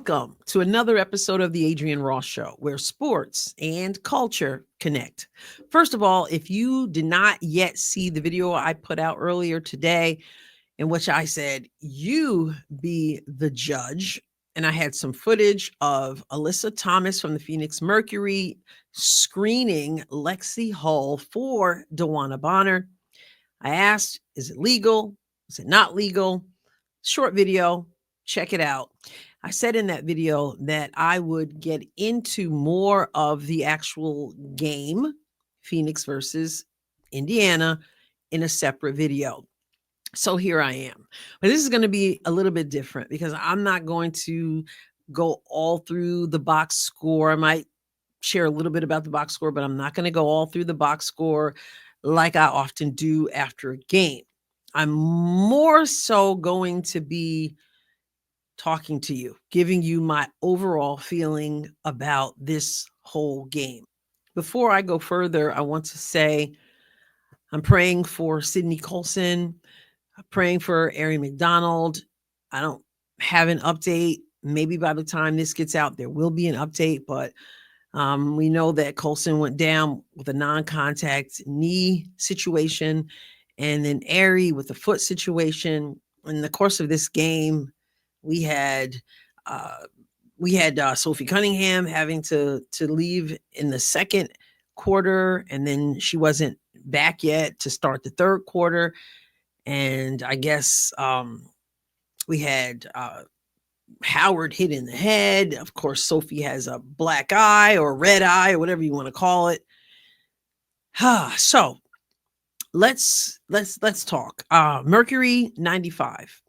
Welcome to another episode of the Adrienne Ross Show, where sports and culture connect. First of all, if you did not yet see the video I put out earlier today, in which I said, you be the judge, and I had some footage of Alyssa Thomas from the Phoenix Mercury screening Lexi Hull for DeWanna Bonner. I asked, is it legal? Is it not legal? Short video, check it out. I said in that video that I would get into more of the actual game, Phoenix versus Indiana, in a separate video. So here I am. But this is going to be a little bit different because I'm not going to go all through the box score. I might share a little bit about the box score, but I'm not going to go all through the box score like I often do after a game. I'm more so going to be talking to you, giving you my overall feeling about this whole game. Before I go further, I want to say I'm praying for Sydney Colson. I'm praying for Ari McDonald. I don't have an update. Maybe by the time this gets out, there will be an update, but we know that Colson went down with a non-contact knee situation, and then Ari with the foot situation. In the course of this game, we had Sophie Cunningham having to leave in the second quarter, and then she wasn't back yet to start the third quarter. And I guess we had Howard hit in the head. Of course, Sophie has a black eye or red eye or whatever you want to call it. So let's talk. Mercury 95,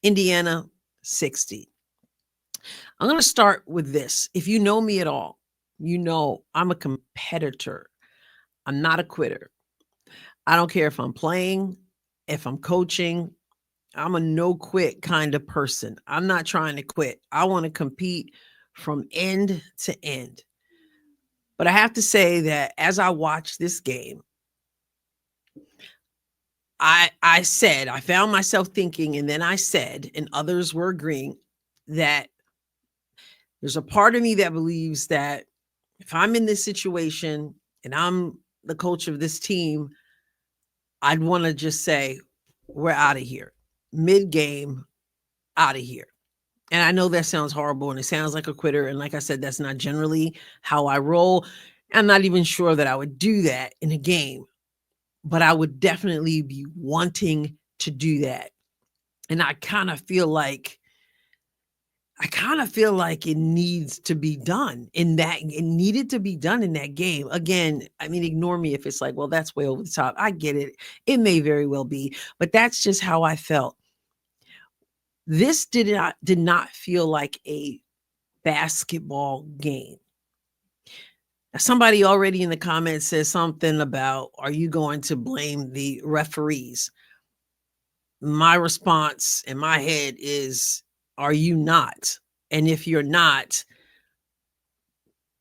Indiana 60. I'm going to start with this. If you know me at all, you know I'm a competitor. I'm not a quitter. I don't care if I'm playing, if I'm coaching. I'm a no quit kind of person. I'm not trying to quit. I want to compete from end to end. But I have to say that as I watched this game, I found myself thinking, and then I said, and others were agreeing, that there's a part of me that believes that if I'm in this situation and I'm the coach of this team, I'd want to just say, we're out of here. Mid-game, out of here. And I know that sounds horrible and it sounds like a quitter. And like I said, that's not generally how I roll. I'm not even sure that I would do that in a game, but I would definitely be wanting to do that. And I kind of feel like it needs to be done it needed to be done in that game. Again, I mean, ignore me if it's like, well, that's way over the top. I get it. It may very well be, but that's just how I felt. This did not feel like a basketball game. Now, somebody already in the comments says something about, are you going to blame the referees? My response in my head is, are you not? And if you're not,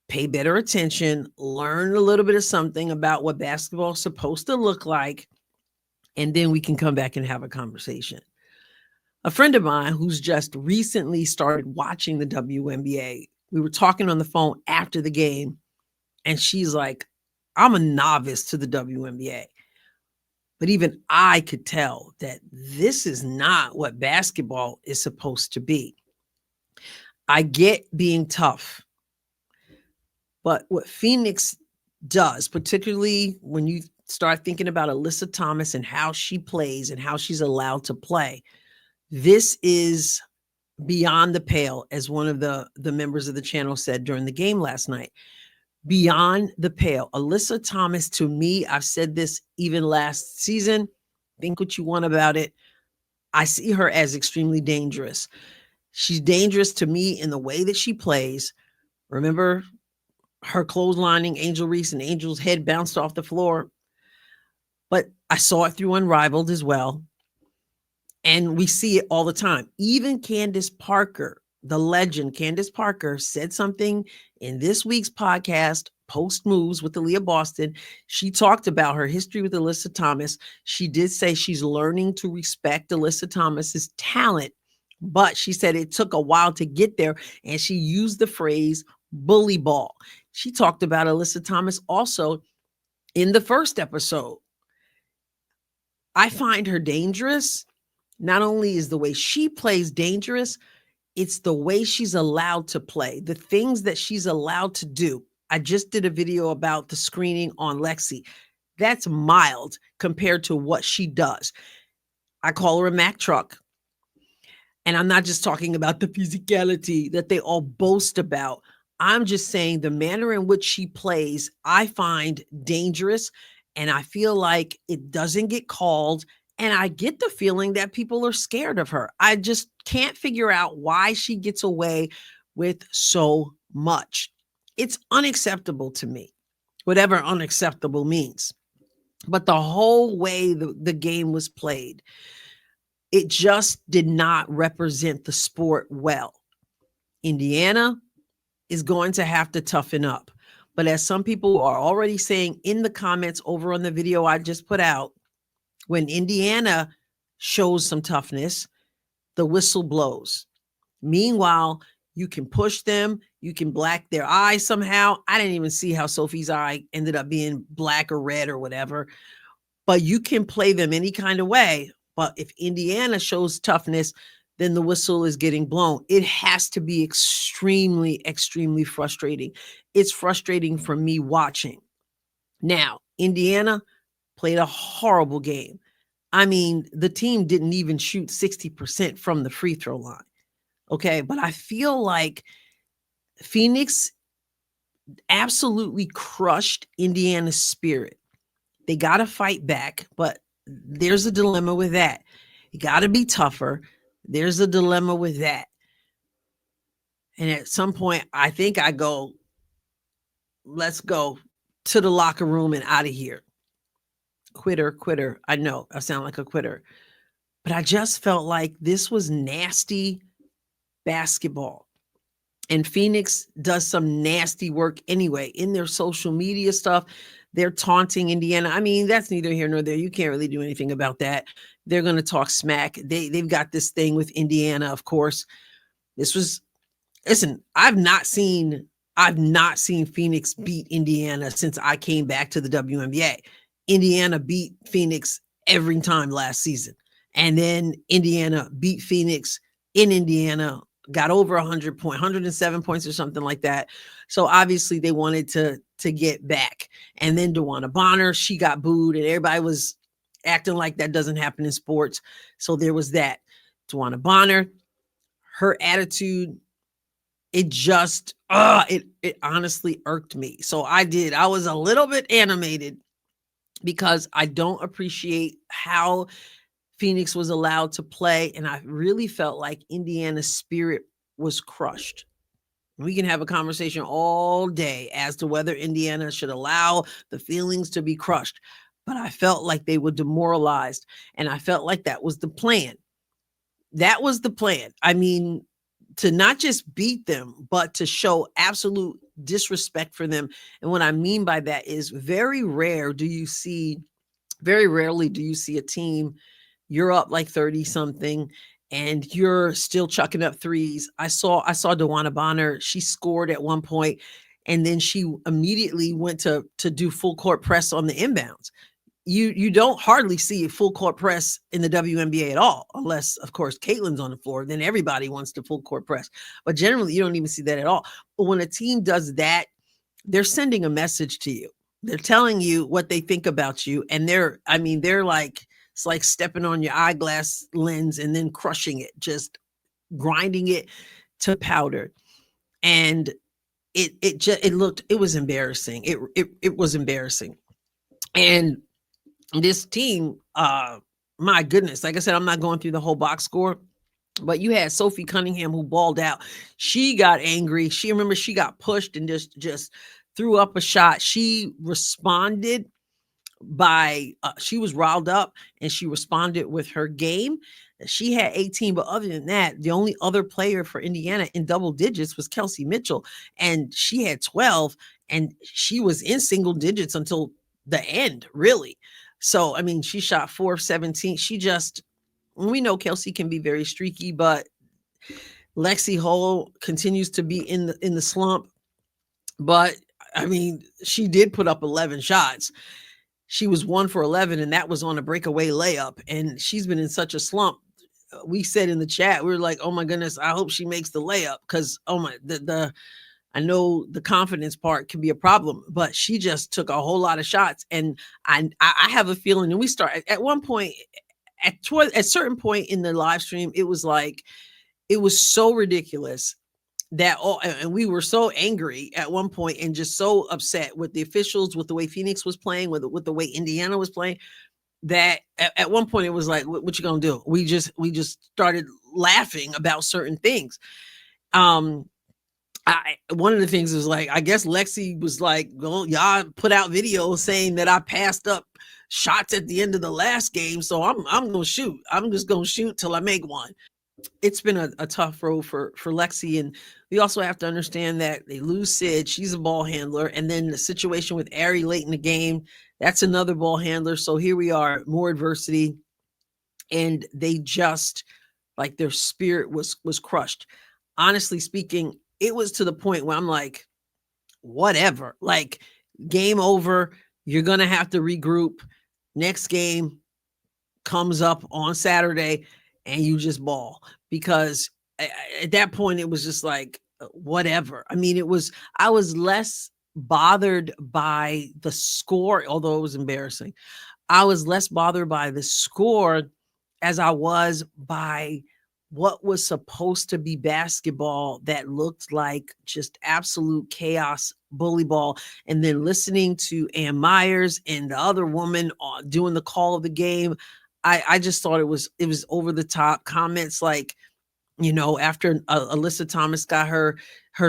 pay better attention, learn a little bit of something about what basketball is supposed to look like, and then we can come back and have a conversation. A friend of mine who's just recently started watching the WNBA, we were talking on the phone after the game, and she's like, I'm a novice to the WNBA. But even I could tell that this is not what basketball is supposed to be. I get being tough, but what Phoenix does, particularly when you start thinking about Alyssa Thomas and how she plays and how she's allowed to play, this is beyond the pale, as one of the members of the channel said during the game last night. Beyond the pale. Alyssa Thomas, to me, I've said this even last season, think what you want about it, I see her as extremely dangerous. She's dangerous to me in the way that she plays. Remember her clotheslining Angel Reese, and Angel's head bounced off the floor? But I saw it through Unrivaled as well. And we see it all the time. Even Candace Parker, the legend Candace Parker, said something in this week's podcast, Post Moves with Aaliyah Boston. She talked about her history with Alyssa Thomas. She did say she's learning to respect Alyssa Thomas's talent But she said it took a while to get there, and she used the phrase bully ball. She talked about Alyssa Thomas also in the first episode. I find her dangerous. Not only is the way she plays dangerous, it's the way she's allowed to play, the things that she's allowed to do. I just did a video about the screening on Lexi. That's mild compared to what she does. I call her a Mack truck. And I'm not just talking about the physicality that they all boast about. I'm just saying the manner in which she plays, I find dangerous. And I feel like it doesn't get called. And I get the feeling that people are scared of her. I just can't figure out why she gets away with so much. It's unacceptable to me, whatever unacceptable means. But the whole way the game was played, it just did not represent the sport well. Indiana is going to have to toughen up. But as some people are already saying in the comments over on the video I just put out, when Indiana shows some toughness, the whistle blows. Meanwhile, you can push them, you can black their eyes somehow. I didn't even see how Sophie's eye ended up being black or red or whatever, but you can play them any kind of way. But if Indiana shows toughness, then the whistle is getting blown. It has to be extremely, extremely frustrating. It's frustrating for me watching. Now, Indiana played a horrible game. I mean, the team didn't even shoot 60% from the free throw line. Okay, but I feel like Phoenix absolutely crushed Indiana's spirit. They got to fight back, but there's a dilemma with that. You got to be tougher. There's a dilemma with that. And at some point, I think I go, let's go to the locker room and out of here. Quitter. I know I sound like a quitter, but I just felt like this was nasty basketball. And Phoenix does some nasty work anyway in their social media stuff. They're taunting Indiana. I mean, that's neither here nor there. You can't really do anything about that. They're going to talk smack. They've got this thing with Indiana, of course. Listen, I've not seen Phoenix beat Indiana since I came back to the WNBA. Indiana beat Phoenix every time last season. And then Indiana beat Phoenix in Indiana, got over 107 points or something like that. So obviously they wanted to get back. And then DeWanna Bonner, she got booed and everybody was acting like that doesn't happen in sports. So there was that. DeWanna Bonner, her attitude, it just, it honestly irked me. So I was a little bit animated because I don't appreciate how Phoenix was allowed to play. And I really felt like Indiana's spirit was crushed. We can have a conversation all day as to whether Indiana should allow the feelings to be crushed. But I felt like they were demoralized. And I felt like that was the plan. That was the plan. I mean, to not just beat them, but to show absolute disrespect for them. And what I mean by that is very rarely do you see a team, you're up like 30 something and you're still chucking up threes. I saw DeWanna Bonner, she scored at one point and then she immediately went to do full court press on the inbounds. You don't hardly see a full court press in the WNBA at all, unless, of course, Caitlin's on the floor. Then everybody wants to full court press. But generally, you don't even see that at all. But when a team does that, they're sending a message to you. They're telling you what they think about you. And they're like, it's like stepping on your eyeglass lens and then crushing it, just grinding it to powder. And it was embarrassing. It was embarrassing. And this team, my goodness, like I said, I'm not going through the whole box score, but you had Sophie Cunningham who balled out. She got angry. She got pushed and just threw up a shot. She responded by she was riled up and she responded with her game. She had 18, but other than that, the only other player for Indiana in double digits was Kelsey Mitchell, and she had 12, and she was in single digits until the end, really. So, I mean, she shot 4 of 17. We know Kelsey can be very streaky, but Lexi Hull continues to be in the slump, but I mean, she did put up 11 shots. She was 1 for 11, and that was on a breakaway layup. And she's been in such a slump. We said in the chat, we were like, "Oh my goodness, I hope she makes the layup," because oh my, the I know the confidence part can be a problem, but she just took a whole lot of shots, and I have a feeling. And we start at one point at certain point in the live stream, it was like it was so ridiculous that all, and we were so angry at one point and just so upset with the officials, with the way Phoenix was playing, with the way Indiana was playing, that at one point it was like, what you gonna do? We just started laughing about certain things. One of the things was like, I guess Lexi was like, well, y'all put out videos saying that I passed up shots at the end of the last game, so I'm gonna shoot. I'm just gonna shoot till I make one. It's been a tough road for Lexi, and we also have to understand that they lose Sid. She's a ball handler, and then the situation with Ari late in the game, that's another ball handler. So here we are, more adversity, and they just like their spirit was crushed. Honestly speaking, it was to the point where I'm like, whatever, like game over. You're gonna have to regroup. Next game comes up on Saturday, and you just ball, because at that point it was just like whatever. I mean, I was less bothered by the score, although it was embarrassing. I was less bothered by the score as I was by what was supposed to be basketball that looked like just absolute chaos, bully ball. And then listening to Ann Myers and the other woman doing the call of the game, I just thought it was over the top comments, like, after Alyssa Thomas got her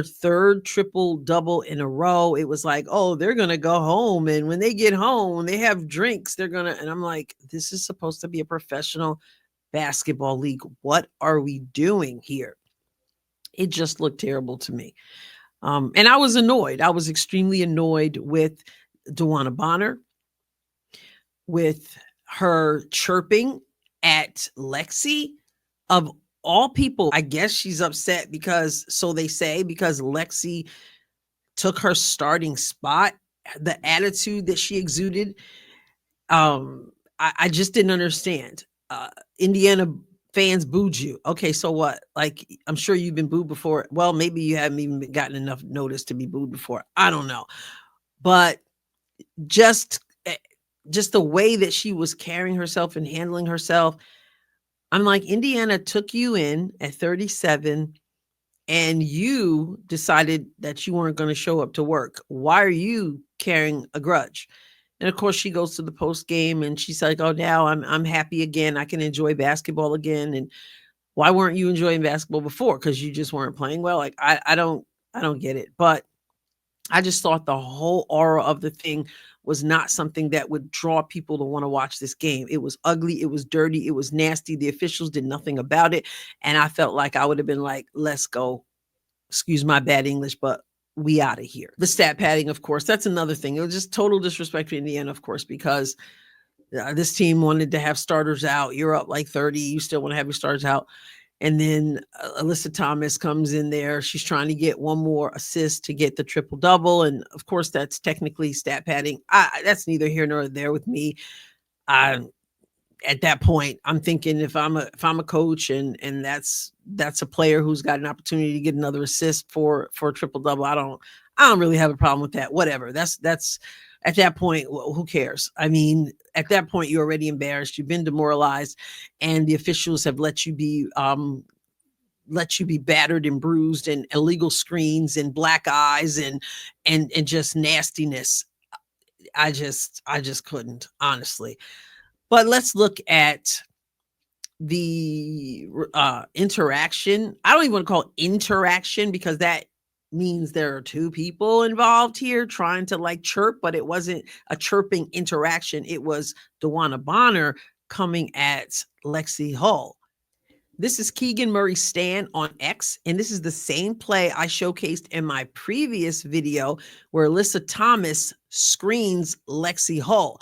third triple double in a row, it was like, oh, they're gonna go home, and when they get home, they have drinks. They're gonna, and I'm like, this is supposed to be a professional basketball league. What are we doing here? It just looked terrible to me, and I was annoyed. I was extremely annoyed with DeWanna Bonner, with her chirping at Lexi. Of all people, I guess she's upset because, so they say, because Lexi took her starting spot. The attitude that she exuded, I just didn't understand. Indiana fans booed you. Okay, so what? Like, I'm sure you've been booed before. Well, maybe you haven't even gotten enough notice to be booed before. I don't know. But just the way that she was carrying herself and handling herself, I'm like, Indiana took you in at 37 and you decided that you weren't going to show up to work. Why are you carrying a grudge? And of course, she goes to the post game and she's like, "Oh, now I'm happy again. I can enjoy basketball again." And why weren't you enjoying basketball before? Because you just weren't playing well. Like, I don't get it. But I just thought the whole aura of the thing was not something that would draw people to want to watch this game. It was ugly, it was dirty, it was nasty. The officials did nothing about it. And I felt like I would have been like, let's go. Excuse my bad English, but we out of here. The stat padding, of course, that's another thing. It was just total disrespect to Indiana, of course, because this team wanted to have starters out. You're up like 30. You still want to have your starters out. And then Alyssa Thomas comes in there. She's trying to get one more assist to get the triple double. And of course, that's technically stat padding. That's neither here nor there with me. At that point, I'm thinking, if I'm a coach and that's a player who's got an opportunity to get another assist for a triple double, I don't really have a problem with that. Whatever. That's at that point, who cares? I mean, at that point, you're already embarrassed. You've been demoralized, and the officials have let you be battered and bruised, and illegal screens and black eyes and just nastiness. I just couldn't, honestly. But let's look at the interaction. I don't even want to call it interaction, because that means there are two people involved here trying to like chirp, but it wasn't a chirping interaction. It was DeWanna Bonner coming at Lexi Hull. This is Keegan Murray Stan on X, and this is the same play I showcased in my previous video where Alyssa Thomas screens Lexi Hull.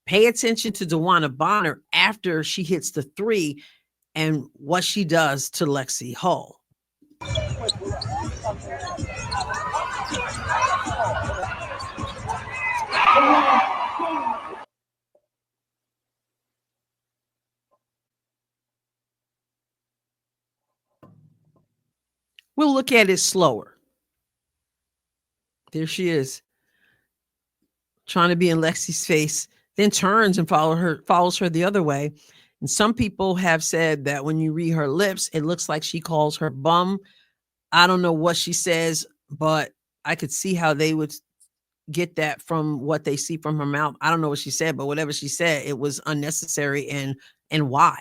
Pay attention to DeWanna Bonner after she hits the three, and what she does to Lexi Hull. We'll look at it slower. There she is, trying to be in Lexi's face, then turns and follows her the other way. And some people have said that when you read her lips, it looks like she calls her bum. I don't know what she says, but I could see how they would get that from what they see from her mouth. I don't know what she said, but whatever she said, it was unnecessary. And why?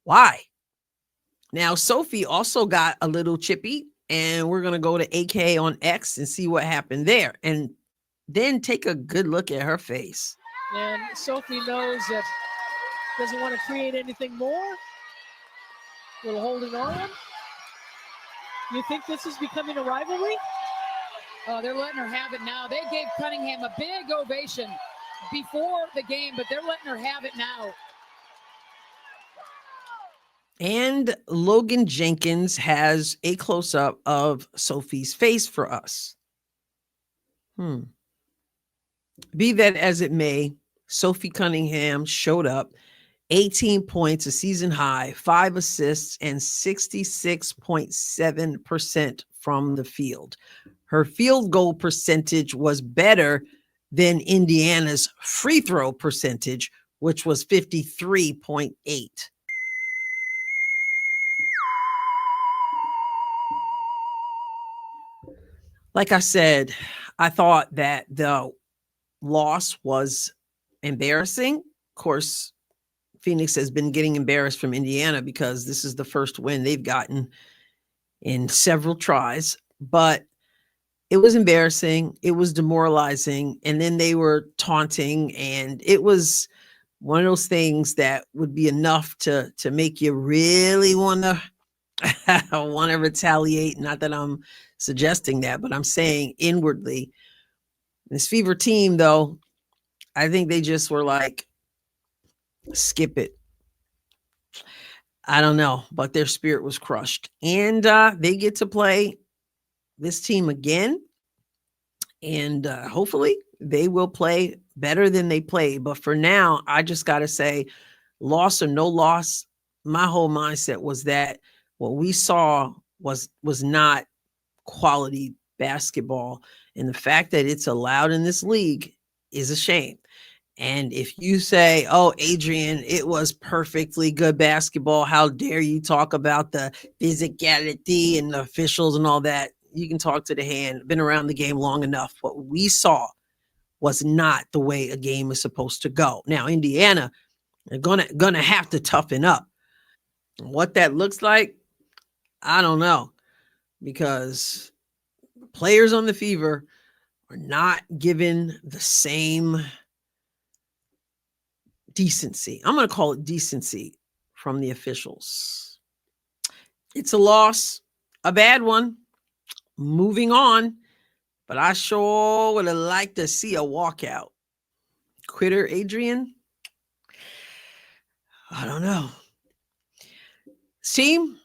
Why? Now, Sophie also got a little chippy, and we're going to go to AK on X and see what happened there. And then take a good look at her face. And Sophie knows that doesn't want to create anything more. A little holding on. You think this is becoming a rivalry? Oh, they're letting her have it now. They gave Cunningham a big ovation before the game, but they're letting her have it now. And Logan Jenkins has a close-up of Sophie's face for us. Be that as it may, Sophie Cunningham showed up, 18 points, a season high, 5 assists, and 66.7% from the field. Her field goal percentage was better than Indiana's free throw percentage, which was 53.8. Like I said, I thought that the loss was embarrassing. Of course, Phoenix has been getting embarrassed from Indiana because this is the first win they've gotten in several tries, but it was embarrassing. It was demoralizing. And then they were taunting, and it was one of those things that would be enough to make you really want to retaliate. Not that I'm suggesting that, but I'm saying inwardly, this Fever team, though, I think they just were like, skip it. I don't know, but their spirit was crushed. And they get to play this team again. And hopefully they will play better than they played. But for now, I just got to say, loss or no loss, my whole mindset was that what we saw was not quality basketball. And the fact that it's allowed in this league is a shame. And if you say, oh, Adrienne, it was perfectly good basketball, how dare you talk about the physicality and the officials and all that? You can talk to the hand. Been around the game long enough. What we saw was not the way a game is supposed to go. Now, Indiana are gonna have to toughen up. What that looks like, I don't know, because players on the Fever are not given the same decency. I'm going to call it decency from the officials. It's a loss, a bad one. Moving on, but I sure would have liked to see a walkout. Quitter, Adrienne? I don't know. This team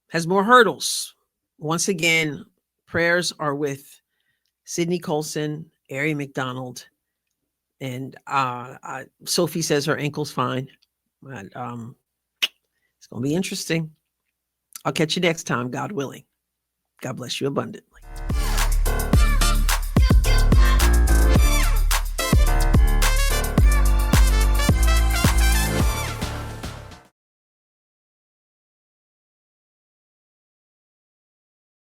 has more hurdles. Once again, prayers are with Sydney Colson, Ari McDonald, and Sophie says her ankle's fine. But, it's going to be interesting. I'll catch you next time, God willing. God bless you abundant.